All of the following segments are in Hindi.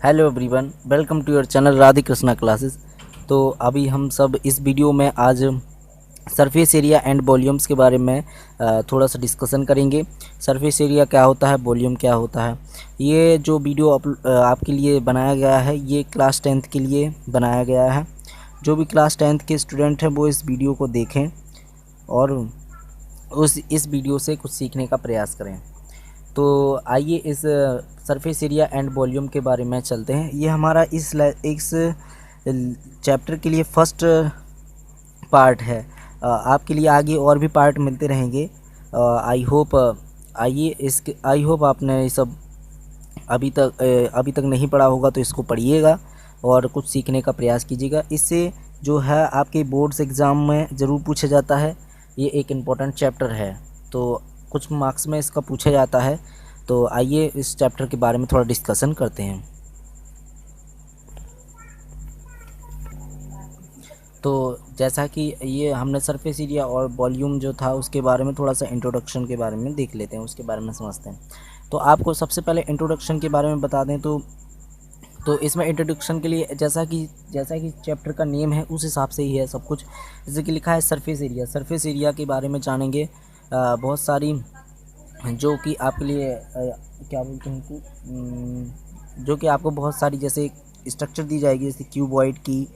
Hello everyone, welcome to your channel Radhe Krishna classes. तो अभी हम सब इस वीडियो में आज सरफेस एरिया एंड वॉल्यूम्स के बारे में थोड़ा सा डिस्कशन करेंगे। सरफेस एरिया क्या होता है, वॉल्यूम क्या होता है। ये जो वीडियो आपके लिए बनाया गया है, ये क्लास 10th के लिए बनाया गया है। जो भी क्लास 10th के स्टूडेंट हैं वो इस वीडियो को देखें और इस वीडियो से कुछ सीखने का प्रयास करें। तो आइए इस सरफेस एरिया एंड वॉल्यूम के बारे में चलते हैं। ये हमारा इस चैप्टर के लिए फर्स्ट पार्ट है। आपके लिए आगे और भी पार्ट मिलते रहेंगे। आई होप आपने ये सब अभी तक नहीं पढ़ा होगा तो इसको पढ़िएगा और कुछ सीखने का प्रयास कीजिएगा। इससे जो है आपके बोर्ड्स एग्ज़ाम में ज़रूर पूछा जाता है। ये एक इम्पोर्टेंट चैप्टर है, तो कुछ मार्क्स में इसका पूछा जाता है। तो आइए इस चैप्टर के बारे में थोड़ा डिस्कशन करते हैं। तो जैसा कि ये हमने सरफेस एरिया और वॉल्यूम जो था उसके बारे में थोड़ा सा इंट्रोडक्शन के बारे में देख लेते हैं, उसके बारे में समझते हैं। तो आपको सबसे पहले इंट्रोडक्शन के बारे में बता दें तो इसमें इंट्रोडक्शन के लिए जैसा कि चैप्टर का नेम है उस हिसाब से ही है सब कुछ। जैसे कि लिखा है सरफेस एरिया। सरफेस एरिया के बारे में जानेंगे। बहुत सारी जो कि आपके लिए क्या बोलते हैं कि जो कि आपको बहुत सारी जैसे स्ट्रक्चर दी जाएगी, जैसे क्यूबॉइड की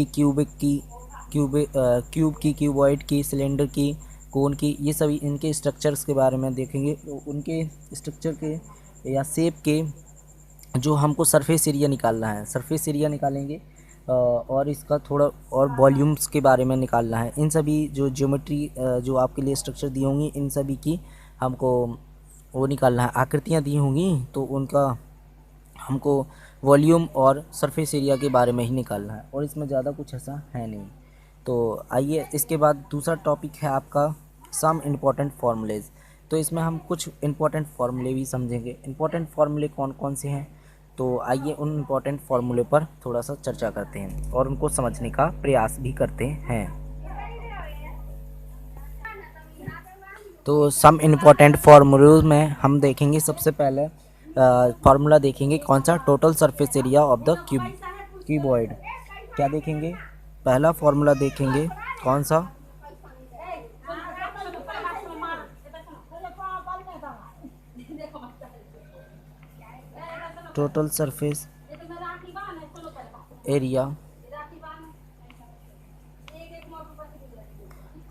क्यूब की, क्यूबॉइड की, सिलेंडर की, कोन की, ये सभी इनके स्ट्रक्चर्स के बारे में देखेंगे। तो उनके स्ट्रक्चर के या शेप के जो हमको सरफेस एरिया निकालना है, सरफेस एरिया निकालेंगे और इसका थोड़ा और वॉल्यूम्स के बारे में निकालना है। इन सभी जो ज्योमेट्री जो आपके लिए स्ट्रक्चर दी होंगी, इन सभी की हमको वो निकालना है। आकृतियाँ दी होंगी तो उनका हमको वॉल्यूम और सरफेस एरिया के बारे में ही निकालना है, और इसमें ज़्यादा कुछ ऐसा है नहीं। तो आइए इसके बाद दूसरा टॉपिक है आपका सम इम्पॉर्टेंट फार्मूलेज। तो इसमें हम कुछ इम्पॉर्टेंट फार्मूले भी समझेंगे। इम्पॉर्टेंट फार्मूले कौन कौन से हैं, तो आइए उन इम्पॉर्टेंट फार्मूले पर थोड़ा सा चर्चा करते हैं और उनको समझने का प्रयास भी करते हैं। तो सम इम्पॉर्टेंट फार्मूलोज में हम देखेंगे सबसे पहले फार्मूला देखेंगे कौन सा, total surface area of the cuboid. क्या देखेंगे, पहला फार्मूला देखेंगे कौन सा, total surface area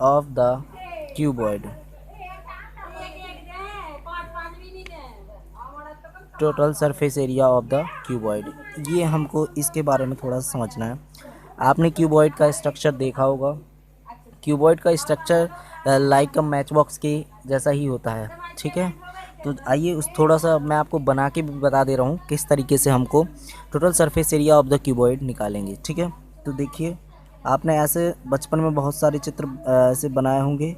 of the cuboid. Total surface area of the cuboid, ये हमको इसके बारे में थोड़ा समझना है। आपने क्यूबॉइड का स्ट्रक्चर देखा होगा। क्यूबॉइड का स्ट्रक्चर लाइक मैच बॉक्स के जैसा ही होता है, ठीक है। तो आइए उस थोड़ा सा मैं आपको बना के भी बता दे रहा हूँ किस तरीके से हमको total surface area of the cuboid निकालेंगे, ठीक है। तो देखिए, आपने ऐसे बचपन में बहुत सारे चित्र ऐसे बनाए होंगे।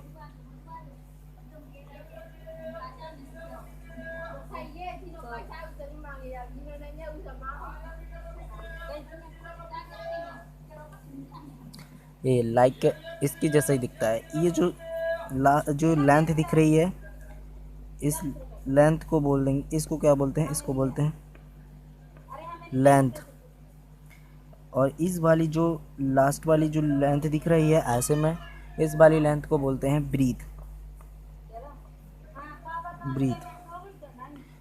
ये लाइक इसके जैसा ही दिखता है। ये जो लेंथ दिख रही है, इस लेंथ को बोल देंगे, इसको क्या बोलते हैं, इसको बोलते हैं लेंथ। और इस वाली जो लास्ट वाली जो लेंथ दिख रही है ऐसे में, इस वाली लेंथ को बोलते हैं ब्रीथ।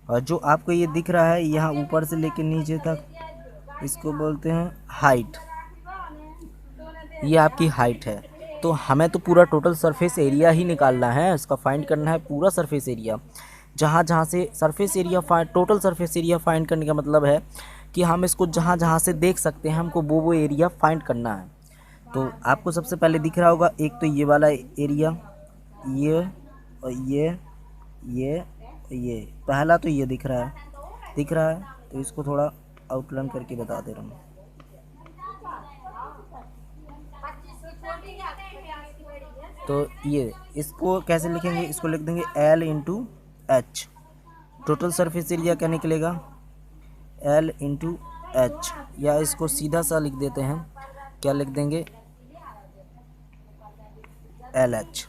और जो आपको ये दिख रहा है यहाँ ऊपर से लेकर नीचे तक, इसको बोलते हैं हाइट। ये आपकी हाइट है। तो हमें तो पूरा टोटल सरफेस एरिया ही निकालना है, इसका फाइंड करना है पूरा सरफेस एरिया। जहाँ से surface area total surface area find करने का मतलब है कि हम इसको जहाँ से देख सकते हैं हमको वो एरिया फाइंड करना है। तो आपको सबसे पहले दिख रहा होगा एक तो ये वाला एरिया, ये और ये पहला तो ये दिख रहा है। तो इसको थोड़ा आउटलाइन करके बता दे रहा हूँ। तो ये इसको कैसे लिखेंगे, इसको लिख देंगे L into H. Total surface area क्या निकलेगा, L इंटू एच। या इसको सीधा सा लिख देते हैं, क्या लिख देंगे, LH।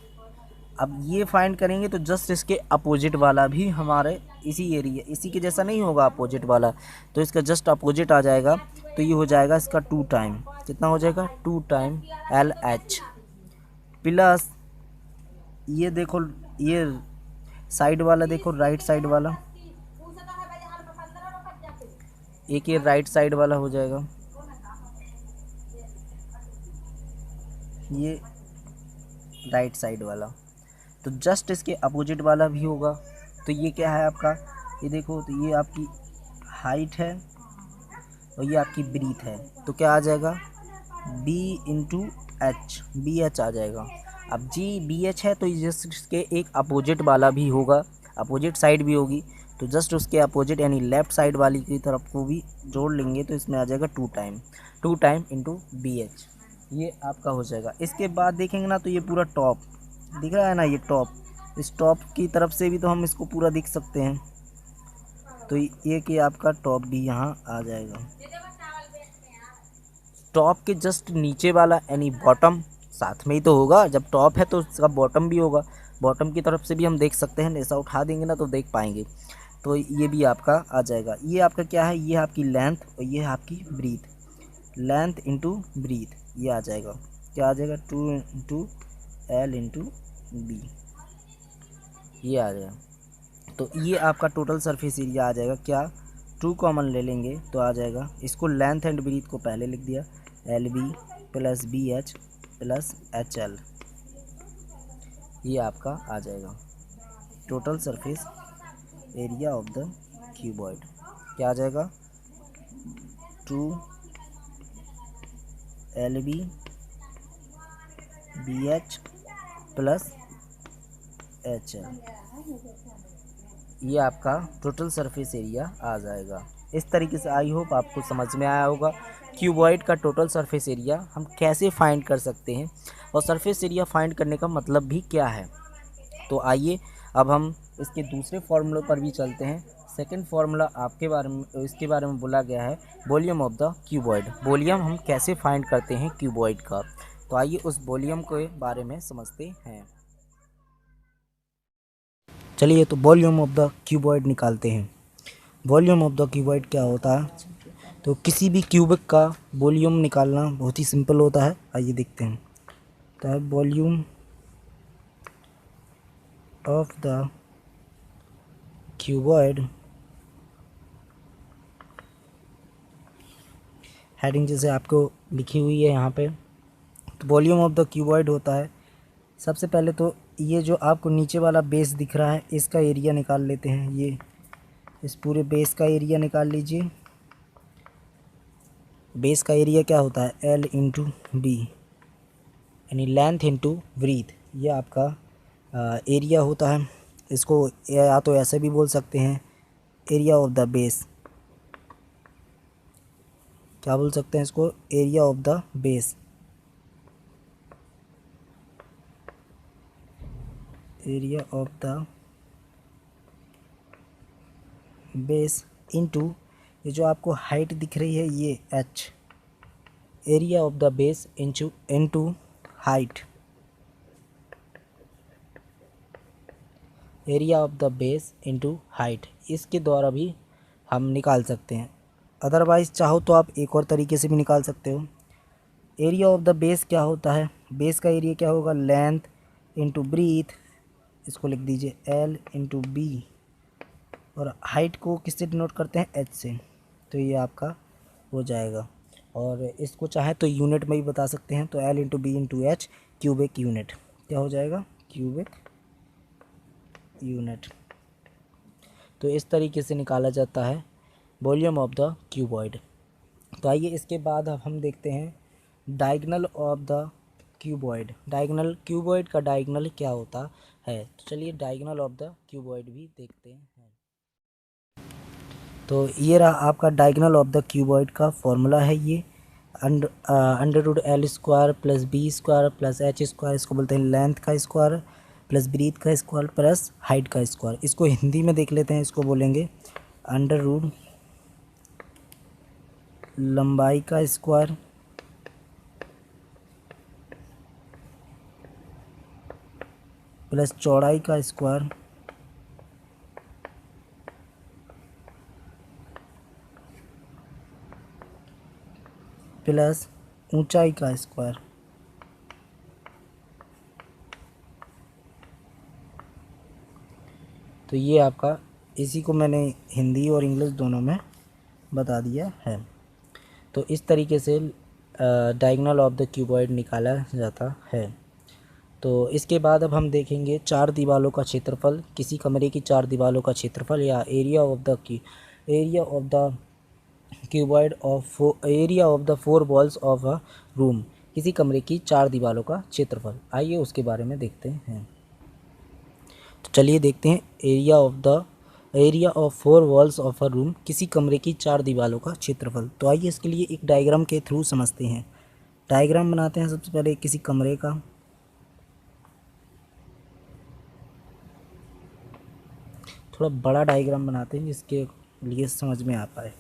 अब ये फाइंड करेंगे तो जस्ट इसके अपोजिट वाला भी हमारे इसी एरिया, इसी के जैसा नहीं होगा अपोजिट वाला, तो इसका जस्ट अपोजिट आ जाएगा। तो ये हो जाएगा इसका 2 टाइम, कितना हो जाएगा 2 टाइम LH प्लस ये देखो, ये साइड वाला देखो, राइट साइड वाला, एक ये राइट साइड वाला हो जाएगा, ये राइट साइड वाला, तो जस्ट इसके अपोजिट वाला भी होगा। तो ये क्या है आपका, ये देखो, तो ये आपकी हाइट है और ये आपकी ब्रीथ है, तो क्या आ जाएगा B/H, BH आ जाएगा। अब GBH है तो जस्ट इसके एक अपोजिट वाला भी होगा, अपोजिट साइड भी होगी, तो जस्ट उसके अपोजिट यानी लेफ़्ट साइड वाली की तरफ को भी जोड़ लेंगे, तो इसमें आ जाएगा 2 टाइम इंटू BH, ये आपका हो जाएगा। इसके बाद देखेंगे ना तो ये पूरा टॉप दिख रहा है ना, ये टॉप, इस टॉप की तरफ से भी तो हम इसको पूरा दिख सकते हैं, तो ये कि आपका टॉप भी यहाँ आ जाएगा। टॉप के जस्ट नीचे वाला यानी बॉटम साथ में ही तो होगा, जब टॉप है तो उसका बॉटम भी होगा, बॉटम की तरफ से भी हम देख सकते हैं, ऐसा उठा देंगे ना तो देख पाएंगे, तो ये भी आपका आ जाएगा। ये आपका क्या है, ये आपकी लेंथ और ये आपकी ब्रीथ, लेंथ इंटू ब्रीथ, ये आ जाएगा, क्या आ जाएगा 2 L/B, ये आ जाएगा। तो ये आपका टोटल सरफेस एरिया आ जाएगा, क्या 2 कॉमन ले लेंगे तो आ जाएगा, इसको लेंथ एंड ब्रीथ को पहले लिख दिया, LB plus BH plus HL, ये आपका आ जाएगा total surface area of the cuboid, क्या आ जाएगा 2LB BH प्लस HL, ये आपका टोटल सरफेस एरिया आ जाएगा। इस तरीके से आई होप आपको समझ में आया होगा क्यूबॉइड का टोटल सरफेस एरिया हम कैसे फाइंड कर सकते हैं और सरफेस एरिया फाइंड करने का मतलब भी क्या है। तो आइए अब हम इसके दूसरे फार्मूले पर भी चलते हैं। सेकंड फार्मूला आपके बारे में, इसके बारे में बोला गया है volume of the cuboid, volume हम कैसे फाइंड करते हैं क्यूबॉइड का, तो आइए उस वॉल्यूम के बारे में समझते हैं। चलिए तो वॉल्यूम ऑफ द क्यूबॉइड निकालते हैं। वॉल्यूम ऑफ द क्यूबॉइड क्या होता है, तो किसी भी क्यूबिक का वॉल्यूम निकालना बहुत ही सिंपल होता है, आइए देखते हैं। तो volume of the cuboid, heading जैसे आपको लिखी हुई है यहाँ पे, तो वॉल्यूम ऑफ द क्यूबॉइड होता है, सबसे पहले तो ये जो आपको नीचे वाला बेस दिख रहा है इसका एरिया निकाल लेते हैं। ये इस पूरे बेस का एरिया निकाल लीजिए। बेस का एरिया क्या होता है L/B, यानी लेंथ इंटू ब्रीथ, ये आपका एरिया होता है। इसको या तो ऐसे भी बोल सकते हैं एरिया ऑफ द बेस, क्या बोल सकते हैं इसको, area of the base, area of the base into ये जो आपको हाइट दिख रही है ये H, area of the base into height, area of the base into height, इसके द्वारा भी हम निकाल सकते हैं। अदरवाइज़ चाहो तो आप एक और तरीके से भी निकाल सकते हो। एरिया ऑफ द बेस क्या होता है, बेस का एरिया क्या होगा, लेंथ इंटू ब्रीथ, इसको लिख दीजिए L/B, और हाइट को किससे डिनोट करते हैं H से, तो ये आपका हो जाएगा। और इसको चाहे तो यूनिट में भी बता सकते हैं, तो L/B/H क्यूबिक यूनिट, क्या हो जाएगा क्यूबिक यूनिट। तो इस तरीके से निकाला जाता है वॉल्यूम ऑफ द क्यूबॉइड। तो आइए इसके बाद अब हम देखते हैं diagonal of the cuboid. Diagonal, cuboid का डायगोनल क्या होता है, तो चलिए डायगोनल ऑफ द क्यूबॉइड भी देखते हैं। तो ये रहा आपका डायगोनल ऑफ द क्यूबॉइड का फॉर्मूला है, ये √L² plus B² plus H², इसको बोलते हैं लेंथ का स्क्वायर प्लस ब्रीथ का स्क्वायर प्लस हाइट का स्क्वायर। इसको हिंदी में देख लेते हैं, इसको बोलेंगे √ लंबाई का स्क्वायर प्लस चौड़ाई का स्क्वायर प्लस ऊंचाई का स्क्वायर। तो ये आपका, इसी को मैंने हिंदी और इंग्लिश दोनों में बता दिया है। तो इस तरीके से डायगोनल ऑफ द क्यूबॉइड निकाला जाता है। तो इसके बाद अब हम देखेंगे चार दीवारों का क्षेत्रफल। किसी कमरे की चार दीवारों का क्षेत्रफल या area of the cuboid of area of the four walls of a room. किसी कमरे की चार दीवारों का क्षेत्रफल, आइए उसके बारे में देखते हैं। तो चलिए देखते हैं area of four walls of a room, किसी कमरे की चार दीवारों का क्षेत्रफल। तो आइए इसके लिए एक डायग्राम के थ्रू समझते हैं। डायग्राम बनाते हैं सबसे पहले किसी कमरे का। थोड़ा बड़ा डायग्राम बनाते हैं जिसके लिए समझ में आ पाए।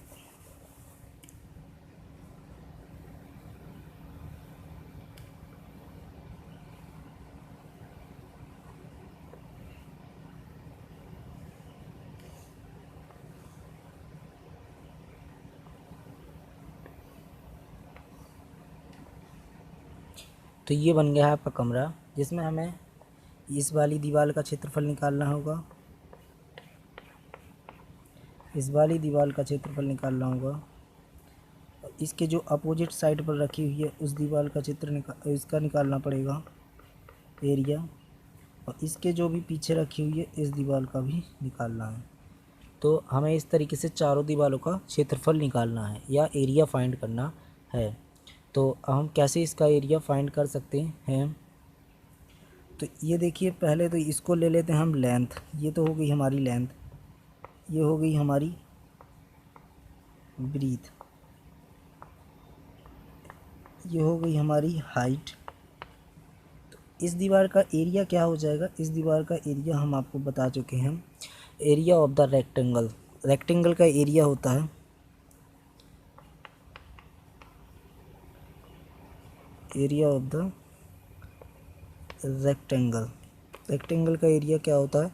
तो ये बन गया है आपका कमरा, जिसमें हमें इस वाली दीवार का क्षेत्रफल निकालना होगा, इस वाली दीवार का क्षेत्रफल निकालना होगा, और इसके जो अपोजिट साइड पर रखी हुई है उस दीवार का इसका निकालना पड़ेगा एरिया, और इसके जो भी पीछे रखी हुई है इस दीवार का भी निकालना है। तो हमें इस तरीके से चारों दीवारों का क्षेत्रफल निकालना है या एरिया फाइंड करना है। तो हम कैसे इसका एरिया फाइंड कर सकते हैं? तो ये देखिए, पहले तो इसको ले लेते हैं हम लेंथ। ये तो हो गई हमारी लेंथ, ये हो गई हमारी ब्रीथ, ये हो गई हमारी हाइट। तो इस दीवार का एरिया क्या हो जाएगा? इस दीवार का एरिया हम आपको बता चुके हैं, area of the rectangle. Rectangle का एरिया होता है area of the rectangle. Rectangle का एरिया क्या होता है?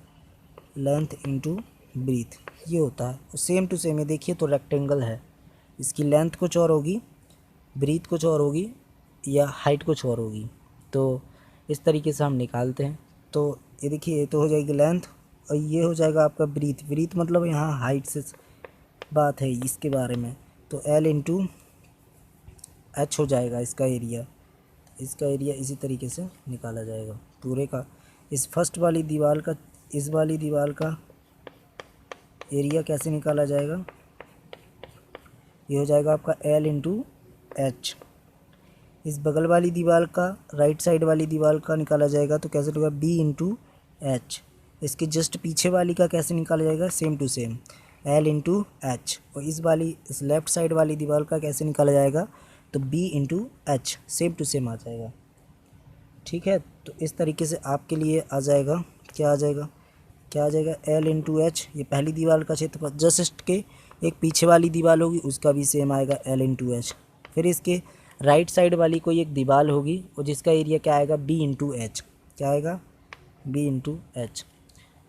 लेंथ इनटू ब्रीथ, ये होता है। सेम टू सेम है, देखिए तो रेक्टेंगल है, इसकी लेंथ कुछ और होगी, ब्रीथ कुछ और होगी, या हाइट कुछ और होगी। तो इस तरीके से हम निकालते हैं। तो ये देखिए, ये तो हो जाएगी लेंथ, और ये हो जाएगा आपका ब्रीथ। ब्रीथ मतलब यहाँ हाइट से बात है इसके बारे में। तो L इंटू एच हो जाएगा इसका एरिया। इसका एरिया इसी तरीके से निकाला जाएगा पूरे का। इस फर्स्ट वाली दीवार का, इस वाली दीवार का एरिया कैसे निकाला जाएगा? ये हो जाएगा आपका L इंटू एच। इस बगल वाली दीवार का, राइट साइड वाली दीवार का निकाला जाएगा तो कैसे होगा? B into H. इसके जस्ट पीछे वाली का कैसे निकाला जाएगा? Same to same, L into H. और इस लेफ़्ट साइड वाली दीवार का कैसे निकाला जाएगा? तो B into H, same to same आ जाएगा। ठीक है, तो इस तरीके से आपके लिए आ जाएगा, क्या आ जाएगा? क्या आ जाएगा? L into H. ये पहली दीवार का क्षेत्रफल, जस्ट के एक पीछे वाली दीवार होगी उसका भी सेम आएगा, L इंटू एच। फिर इसके राइट साइड वाली कोई एक दीवार होगी और जिसका एरिया क्या आएगा? B into H. क्या आएगा? B into H.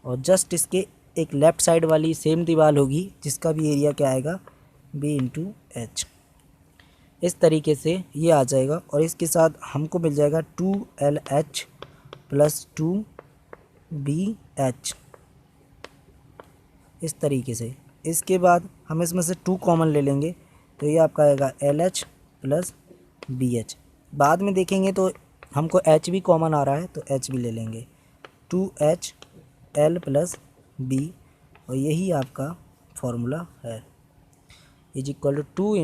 और जस्ट इसके एक लेफ़्ट साइड वाली सेम दीवार होगी जिसका भी एरिया क्या आएगा? B into H. इस तरीके से ये आ जाएगा, और इसके साथ हमको मिल जाएगा 2LH प्लस 2BH, इस तरीके से। इसके बाद हम इसमें से 2 कॉमन ले लेंगे तो ये आपका आएगा LH प्लस BH। बाद में देखेंगे तो हमको H भी कॉमन आ रहा है तो H भी ले लेंगे, 2H L प्लस B, और यही आपका फॉर्मूला है, is equal to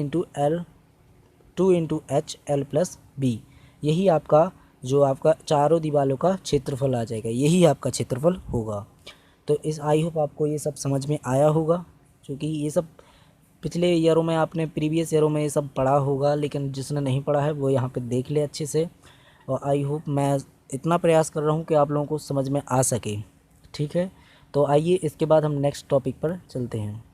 2 into H L plus B. यही आपका, जो आपका चारों दीवारों का क्षेत्रफल आ जाएगा, यही आपका क्षेत्रफल होगा। तो इस आई होप आपको ये सब समझ में आया होगा, क्योंकि ये सब पिछले ईयरों में आपने, प्रीवियस ईयरों में ये सब पढ़ा होगा, लेकिन जिसने नहीं पढ़ा है वो यहाँ पे देख ले अच्छे से। और आई होप मैं इतना प्रयास कर रहा हूँ कि आप लोगों को समझ में आ सके। ठीक है, तो आइए इसके बाद हम नेक्स्ट टॉपिक पर चलते हैं।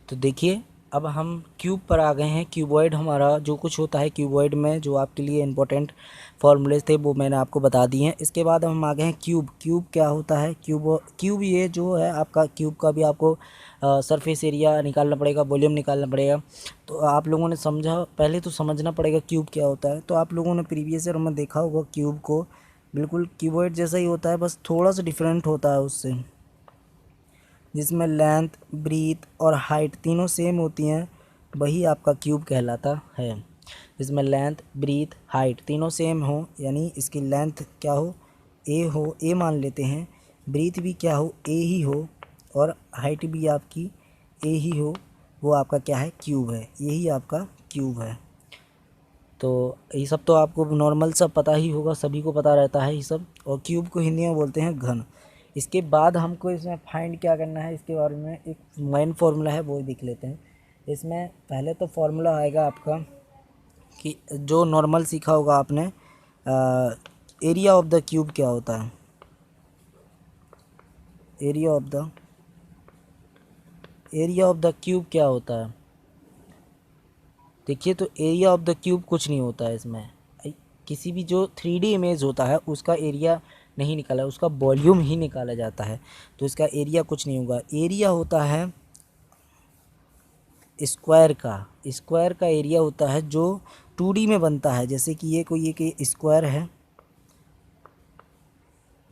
तो देखिए, अब हम क्यूब पर आ गए हैं। क्यूबॉइड हमारा जो कुछ होता है क्यूबॉइड में, जो आपके लिए इंपॉर्टेंट फॉर्मूलेज थे वो मैंने आपको बता दिए हैं। इसके बाद हम आ गए हैं क्यूब। क्यूब क्या होता है? क्यूब ये जो है आपका, क्यूब का भी आपको सरफेस एरिया निकालना पड़ेगा, वॉल्यूम निकालना पड़ेगा। तो आप लोगों ने समझा, पहले तो समझना पड़ेगा क्यूब क्या होता है। तो आप लोगों ने प्रीवियस ईयर में देखा होगा क्यूब को, बिल्कुल क्यूबॉइड जैसा ही होता है, बस थोड़ा सा डिफरेंट होता है उससे, जिसमें लेंथ, ब्रीथ और हाइट तीनों सेम होती हैं, वही आपका क्यूब कहलाता है। जिसमें लेंथ, ब्रीथ, हाइट तीनों सेम हो, यानी इसकी लेंथ क्या हो, ए हो, ए मान लेते हैं, ब्रीथ भी क्या हो, ए ही हो, और हाइट भी आपकी ए ही हो, वो आपका क्या है, क्यूब है। यही आपका क्यूब है। तो ये सब तो आपको नॉर्मल सब पता ही होगा, सभी को पता रहता है ये सब। और क्यूब को हिंदी में बोलते हैं घन। इसके बाद हमको इसमें फाइंड क्या करना है, इसके बारे में एक मेन फार्मूला है वो देख लेते हैं। इसमें पहले तो फार्मूला आएगा आपका कि जो नॉर्मल सीखा होगा आपने, एरिया ऑफ द क्यूब क्या होता है। एरिया ऑफ द क्यूब क्या होता है? देखिए, तो एरिया ऑफ द क्यूब कुछ नहीं होता है इसमें। किसी भी जो 3D इमेज होता है उसका एरिया नहीं निकाला, उसका वॉल्यूम ही निकाला जाता है। तो इसका एरिया कुछ नहीं होगा। एरिया होता है स्क्वायर का एरिया होता है जो 2D में बनता है। जैसे कि ये कोई एक स्क्वायर है,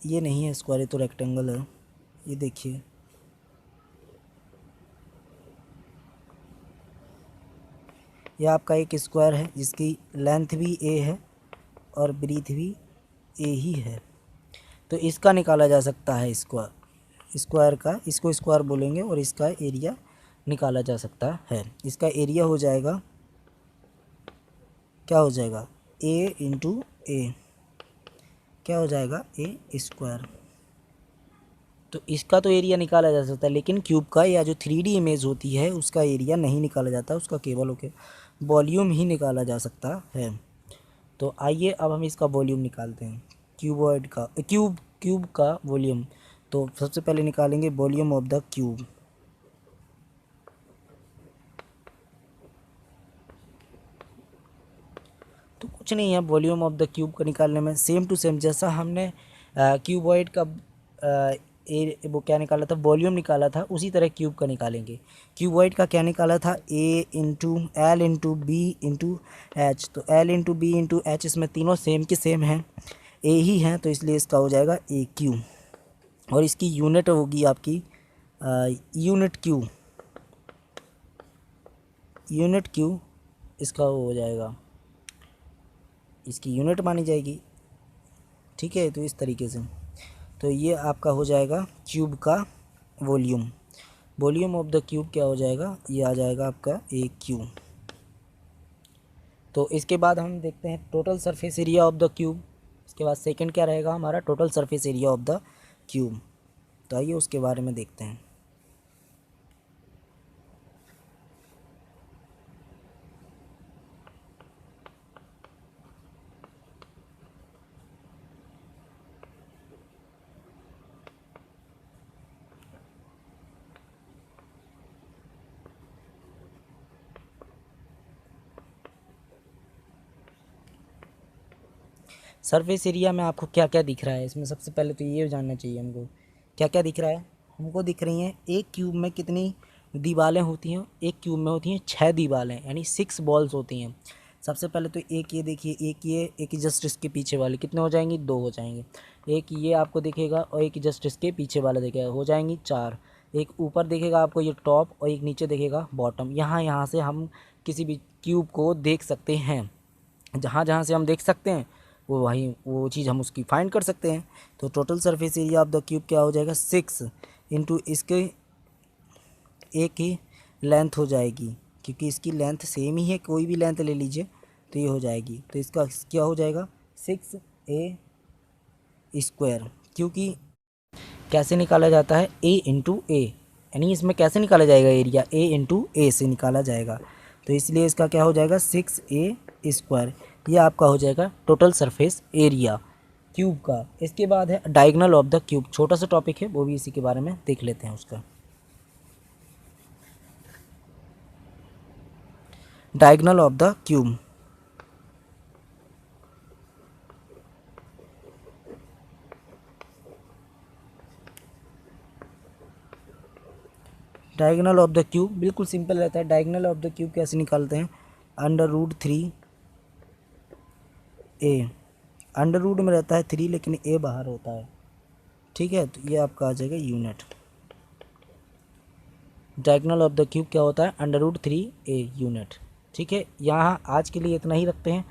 ये नहीं है स्क्वायर, ये तो रेक्टेंगल है। ये देखिए, ये आपका एक स्क्वायर है जिसकी लेंथ भी ए है और ब्रीथ भी ए ही है। तो इसका निकाला जा सकता है स्क्वायर का, इसको स्क्वायर बोलेंगे, और इसका एरिया निकाला जा सकता है। इसका एरिया हो जाएगा, क्या हो जाएगा, ए इंटू ए, क्या हो जाएगा, ए स्क्वायर। तो इसका तो एरिया निकाला जा सकता है, लेकिन क्यूब का या जो 3D इमेज होती है उसका एरिया नहीं निकाला जाता, उसका केवल ओके वॉल्यूम ही निकाला जा सकता है। तो आइए अब हम इसका वॉल्यूम निकालते हैं, क्यूब का वॉल्यूम। तो सबसे पहले निकालेंगे वॉल्यूम ऑफ द क्यूब। तो कुछ नहीं है वॉल्यूम ऑफ द क्यूब को निकालने में, सेम टू सेम जैसा हमने क्यूबॉइड का वो क्या निकाला था, वॉल्यूम निकाला था, उसी तरह क्यूब का निकालेंगे। क्यूबॉइड का क्या निकाला था, A into L into B into H. तो L into B into H, इसमें तीनों सेम के सेम हैं, ए ही हैं, तो इसलिए इसका हो जाएगा ए क्यू। और इसकी यूनिट होगी आपकी यूनिट क्यू इसका वो हो जाएगा, इसकी यूनिट मानी जाएगी। ठीक है, तो इस तरीके से, तो ये आपका हो जाएगा क्यूब का वॉल्यूम ऑफ द क्यूब क्या हो जाएगा, ये आ जाएगा आपका ए क्यू। तो इसके बाद हम देखते हैं total surface area of the cube. इसके बाद सेकंड क्या रहेगा हमारा, total surface area of the cube. तो आइए उसके बारे में देखते हैं। सरफेस एरिया में आपको क्या क्या दिख रहा है, इसमें सबसे पहले तो ये जानना चाहिए हमको क्या क्या दिख रहा है। हमको दिख रही हैं एक क्यूब में कितनी दीवारें होती हैं, एक क्यूब में होती हैं 6 दीवारें, यानी 6 बॉल्स होती हैं। सबसे पहले तो एक ये देखिए, एक जस्ट इसके पीछे वाले कितने हो जाएंगी, 2 हो जाएंगे। एक ये आपको दिखेगा और एक जस्ट इसके पीछे वाला दिखेगा, हो जाएंगी 4। एक ऊपर दिखेगा आपको ये टॉप, और एक नीचे दिखेगा बॉटम। यहाँ से हम किसी भी क्यूब को देख सकते हैं, जहाँ से हम देख सकते हैं वो चीज़ हम उसकी फाइंड कर सकते हैं। तो total surface area of the cube क्या हो जाएगा, 6 इंटू इसके एक ही लेंथ हो जाएगी, क्योंकि इसकी लेंथ सेम ही है, कोई भी लेंथ ले लीजिए तो ये हो जाएगी। तो इसका क्या हो जाएगा, 6a स्क्वायर। क्योंकि कैसे निकाला जाता है, a इंटू ए, यानी इसमें कैसे निकाला जाएगा एरिया, a इंटू ए से निकाला जाएगा। तो इसलिए इसका क्या हो जाएगा, 6a स्क्वायर। ये आपका हो जाएगा टोटल सरफेस एरिया क्यूब का। इसके बाद है डायगोनल ऑफ द क्यूब, छोटा सा टॉपिक है, वो भी इसी के बारे में देख लेते हैं उसका। Diagonal of the cube. Diagonal of the cube बिल्कुल सिंपल रहता है। डायगोनल ऑफ द क्यूब कैसे निकालते हैं? √3a। अंडर रूट में रहता है 3 लेकिन a बाहर होता है, ठीक है, तो ये आपका आ जाएगा unit. Diagonal of the cube क्या होता है? √3a unit. ठीक है, यहाँ आज के लिए इतना ही रखते हैं,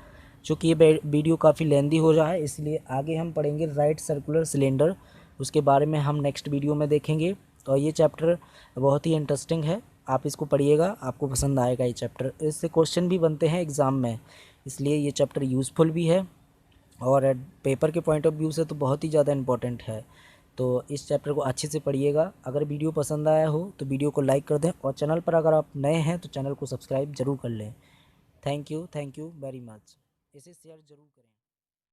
चूँकि ये वीडियो काफ़ी लेंदी हो रहा है, इसलिए आगे हम पढ़ेंगे राइट सर्कुलर सिलेंडर, उसके बारे में हम नेक्स्ट वीडियो में देखेंगे। और ये चैप्टर बहुत ही इंटरेस्टिंग है, आप इसको पढ़िएगा, आपको पसंद आएगा ये चैप्टर। इससे क्वेश्चन भी बनते हैं एग्ज़ाम में, इसलिए ये चैप्टर यूज़फुल भी है और पेपर के पॉइंट ऑफ व्यू से तो बहुत ही ज़्यादा इम्पोर्टेंट है। तो इस चैप्टर को अच्छे से पढ़िएगा। अगर वीडियो पसंद आया हो तो वीडियो को लाइक कर दें और चैनल पर अगर आप नए हैं तो चैनल को सब्सक्राइब ज़रूर कर लें। Thank you very much. इसे शेयर ज़रूर करें।